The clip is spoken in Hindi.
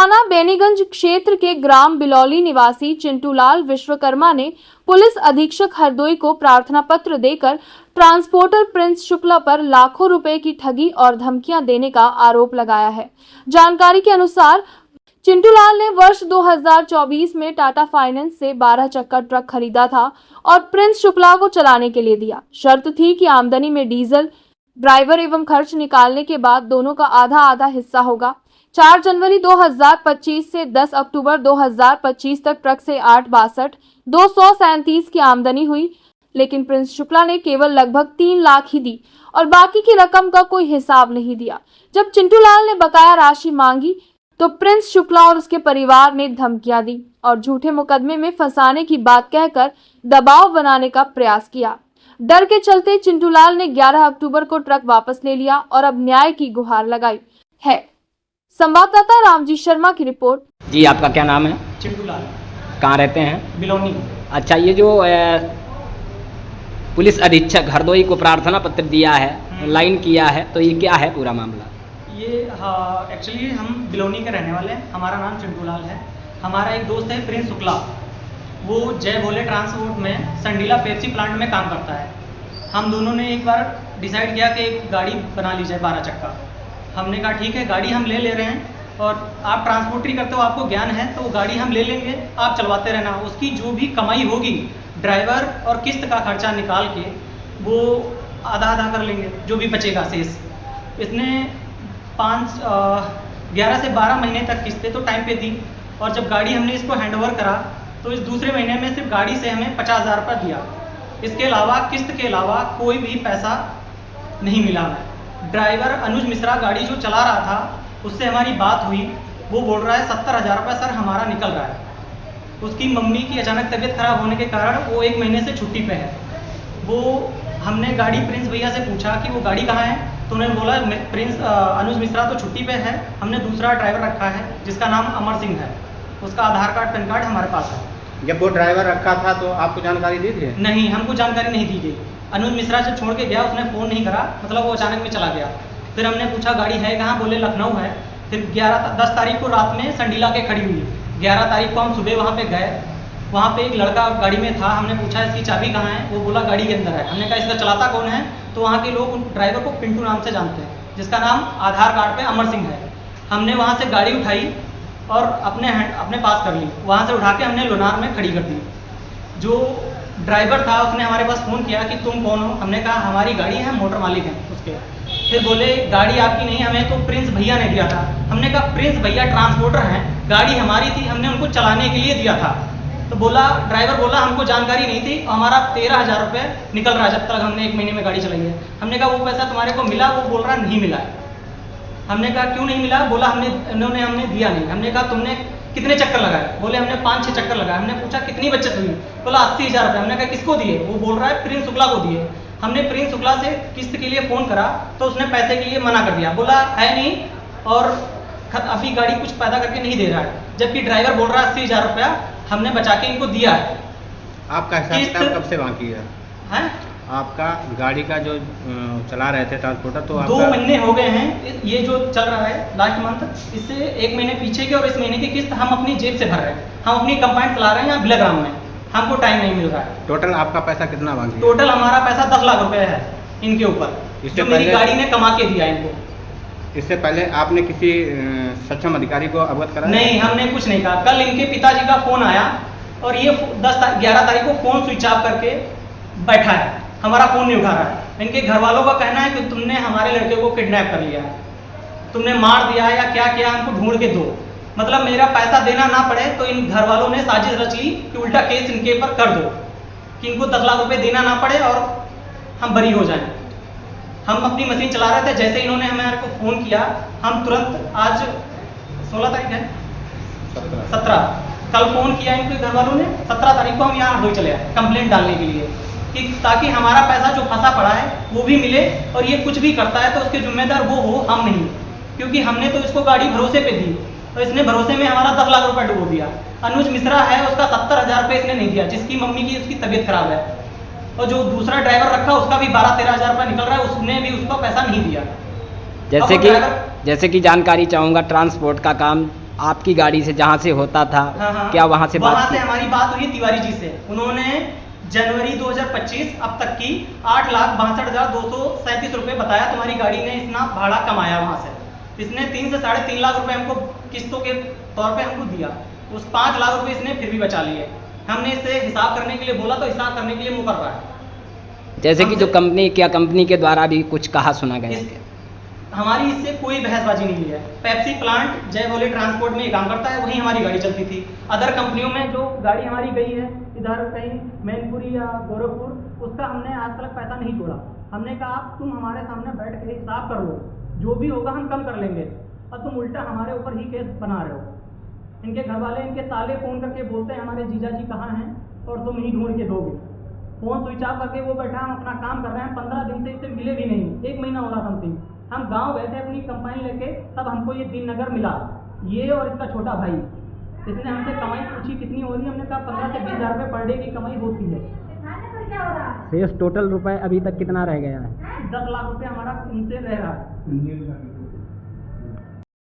थाना बेनीगंज क्षेत्र के ग्राम बिलौली निवासी चिंटूलाल विश्वकर्मा ने पुलिस अधीक्षक हरदोई को प्रार्थना पत्र देकर ट्रांसपोर्टर प्रिंस शुक्ला पर लाखों रुपए की ठगी और धमकियां देने का आरोप लगाया है। जानकारी के अनुसार चिंटूलाल ने वर्ष 2024 में टाटा फाइनेंस से 12 चक्का ट्रक खरीदा था और प्रिंस शुक्ला को चलाने के लिए दिया। शर्त थी कि आमदनी में डीजल, ड्राइवर एवं खर्च निकालने के बाद दोनों का आधा आधा हिस्सा होगा। 4 जनवरी 2025 से 10 अक्टूबर 2025 तक ट्रक से 862 237 की आमदनी हुई, लेकिन प्रिंस शुक्ला ने केवल लगभग 3 लाख ही दी और बाकी की रकम का कोई हिसाब नहीं दिया। जब चिंटूलाल ने बकाया राशि मांगी तो प्रिंस शुक्ला और उसके परिवार ने धमकियां दी और झूठे मुकदमे में फंसाने की बात कहकर दबाव बनाने का प्रयास किया। डर के चलते चिंटूलाल ने 11 अक्टूबर को ट्रक वापस ले लिया और अब न्याय की गुहार लगाई है। संवाददाता रामजी शर्मा की रिपोर्ट। जी, आपका क्या नाम है? चिंटूलाल। कहाँ रहते हैं? बिलौनी। अच्छा, ये जो पुलिस अधीक्षक हरदोई को प्रार्थना पत्र दिया है, ऑनलाइन किया है, तो ये क्या है पूरा मामला? ये एक्चुअली हम बिलौनी के रहने वाले हैं। हमारा नाम चिंटूलाल है। हमारा एक दोस्त है प्रिंस शुक्ला, वो जय भोले ट्रांसपोर्ट में संडीला पेप्सी प्लांट में काम करता है। हम दोनों ने एक बार डिसाइड किया कि एक गाड़ी बना ली जाए 12 चक्का। हमने कहा ठीक है, गाड़ी हम ले रहे हैं और आप ट्रांसपोर्टरी करते हो, आपको ज्ञान है, तो वो गाड़ी हम ले लेंगे, आप चलवाते रहना। उसकी जो भी कमाई होगी ड्राइवर और किस्त का खर्चा निकाल के वो आधा आधा कर लेंगे, जो भी बचेगा शेष। इसने 11 से 12 महीने तक किस्तें तो टाइम पे दी और जब गाड़ी हमने इसको हैंडओवर करा तो इस दूसरे महीने में सिर्फ गाड़ी से हमें 50,000 रुपये दिया। इसके अलावा किस्त के अलावा कोई भी पैसा नहीं मिला है। ड्राइवर अनुज मिश्रा गाड़ी जो चला रहा था उससे हमारी बात हुई, वो बोल रहा है 70,000 रुपये सर हमारा निकल रहा है। उसकी मम्मी की अचानक तबीयत खराब होने के कारण वो 1 महीने से छुट्टी पे है। वो हमने गाड़ी प्रिंस भैया से पूछा कि वो गाड़ी कहाँ है, तो उन्होंने बोला प्रिंस अनुज मिश्रा तो छुट्टी पे है, हमने दूसरा ड्राइवर रखा है जिसका नाम अमर सिंह है, उसका आधार कार्ड पैन कार्ड हमारे पास है। जब वो ड्राइवर रखा था तो आपको जानकारी दी थी? नहीं, हमको जानकारी नहीं दी गई। अनुज मिश्रा जब छोड़ के गया उसने फ़ोन नहीं करा, मतलब वो अचानक में चला गया। फिर हमने पूछा गाड़ी है कहाँ, बोले लखनऊ है। फिर 10 तारीख को रात में संडीला के खड़ी हुई। 11 तारीख को हम सुबह वहाँ पे गए, वहाँ पे एक लड़का गाड़ी में था। हमने पूछा इसकी चाबी कहाँ है, वो बोला गाड़ी के अंदर है। हमने कहा इसका चलाता कौन है, तो वहाँ के लोग ड्राइवर को पिंटू नाम से जानते हैं, जिसका नाम आधार कार्ड पे अमर सिंह है। हमने वहाँ से गाड़ी उठाई और अपने पास कर ली। वहाँ से उठा के हमने लोनार में खड़ी कर दी। जो ड्राइवर था उसने हमारे पास फ़ोन किया कि तुम कौन हो। हमने कहा हमारी गाड़ी है, मोटर मालिक हैं उसके। फिर बोले गाड़ी आपकी नहीं, हमें तो प्रिंस भैया ने दिया था। हमने कहा प्रिंस भैया ट्रांसपोर्टर हैं, गाड़ी हमारी थी, हमने उनको चलाने के लिए दिया था। तो ड्राइवर बोला हमको जानकारी नहीं थी, हमारा 13,000 रुपये निकल रहा है जब तक हमने 1 महीने में गाड़ी चलाई है। हमने कहा वो पैसा तुम्हारे को मिला, वो बोल रहा नहीं मिला है। हमने कहा क्यों नहीं मिला, बोला हमने दिया नहीं। हमने कहा तुमने कितने चक्कर लगाए, बोले हमने 5-6 चक्कर लगाए। हमने पूछा कितनी बचत हुई, बोला 80,000 रुपये। हमने कहा किसको दिए, वो बोल रहा है प्रिंस शुक्ला को दिए। हमने प्रिंस शुक्ला से किस्त के लिए फ़ोन करा तो उसने पैसे के लिए मना कर दिया, बोला है नहीं और अभी गाड़ी कुछ पैदा करके नहीं दे रहा है। जबकि ड्राइवर बोल रहा है 80,000 रुपया हमने बचा के इनको दिया है। आपका हिसाब कब से बाकी है? आपका गाड़ी का जो चला रहे थे ट्रांसपोर्टर, तो 2 महीने हो गए हैं ये जो चल रहा है लास्ट मंथ। इससे 1 महीने पीछे की और इस महीने की किस्त हम अपनी जेब से भर रहे हैं। हम अपनी कंपाइन चला रहे हैं यहाँ बिलाग्राम में, हमको टाइम नहीं मिल रहा है। टोटल आपका पैसा कितना बाकी है? टोटल हमारा पैसा 10 लाख रुपए है इनके ऊपर, जो मेरी गाड़ी ने कमा के दिया इनको। इससे पहले आपने किसी सक्षम अधिकारी को अवगत करा? नहीं, हमने कुछ नहीं कहा। कल इनके पिताजी का फ़ोन आया और ये 11 तारीख को फ़ोन स्विच ऑफ करके बैठा है, हमारा फ़ोन नहीं उठा रहा है। इनके घर वालों का कहना है कि तुमने हमारे लड़के को किडनैप कर लिया है, तुमने मार दिया या क्या किया, हमको ढूंढ के दो। मतलब मेरा पैसा देना ना पड़े तो इन घर वालों ने साजिश रच ली कि उल्टा केस इनके ऊपर कर दो, कि इनको 10 लाख रुपए देना ना पड़े और हम बरी हो जाएं। हम अपनी मशीन चला रहे थे, जैसे इन्होंने हमारे को फ़ोन किया हम तुरंत, आज 16 तारीख है, 17 कल फ़ोन किया इनके घर वालों ने। 17 तारीख को हम यहाँ हरदोई चले आए कंप्लेंट डालने के लिए, कि ताकि हमारा पैसा जो फंसा पड़ा है वो भी मिले और ये कुछ भी करता है तो उसके जिम्मेदार वो हो, हम नहीं। क्योंकि हमने तो इसको गाड़ी भरोसे पे दी और इसने भरोसे में हमारा 10 लाख रुपए डुबो दिया। अनुज मिश्रा है, उसका 70,000 रुपये इसने नहीं दिया, जिसकी मम्मी की उसकी तबीयत खराब है। और जो दूसरा ड्राइवर रखा उसका भी 12-13,000 रुपये निकल रहा है, उसने भी उसको पैसा नहीं दिया। जैसे कि जानकारी चाहूँगा, ट्रांसपोर्ट का काम आपकी गाड़ी से जहाँ से होता था, हाँ। क्या वहाँ से बात की? हमारी बात हुई तिवारी जी से। उन्होंने जनवरी 2025 अब तक की 8,62,237 रुपये बताया, तुम्हारी गाड़ी ने इतना भाड़ा कमाया वहाँ से। इसने 3 से 3.5 लाख रुपए हमको किस्तों के तौर पे हमको दिया। उस 5 लाख रुपए इसने फिर भी बचा लिए। हमने इससे हिसाब करने के लिए बोला तो हिसाब करने के लिए मुकर रहा है। जैसे कि जो कंपनी के द्वारा भी कुछ कहा सुना गया? हमारी इससे कोई बहसबाजी नहीं हुई है। पेप्सी प्लांट जय भोले ट्रांसपोर्ट में ये काम करता है, वहीं हमारी गाड़ी चलती थी। अदर कंपनियों में जो गाड़ी हमारी गई है इधर कहीं मैनपुरी या गोरखपुर, उसका हमने आज तक पैसा नहीं जोड़ा। हमने कहा तुम हमारे सामने बैठ के हिसाब कर लो, जो भी होगा हम कम कर लेंगे, और तुम उल्टा हमारे ऊपर ही केस बना रहे हो। इनके घर वाले, इनके साले फ़ोन करके बोलते हैं हमारे जीजा जी कहाँ हैं और तुम ही ढूंढ के दोगे। फ़ोन स्विच ऑफ करके वो बैठा, हम अपना काम कर रहे हैं। 15 दिन से इससे मिले भी नहीं, 1 महीना हो रहा समथिंग। हम गांव गए थे अपनी कंपाइन लेके, तब हमको ये दीननगर मिला, ये और इसका छोटा भाई। इसने हमसे कमाई पूछी कितनी हो रही है, हमने कहा 15 से 20 हज़ार रुपये पर डे की कमाई होती है। शेष टोटल रुपए अभी तक कितना रह गया है? 10 लाख रुपये हमारा इनसे रह रहा है।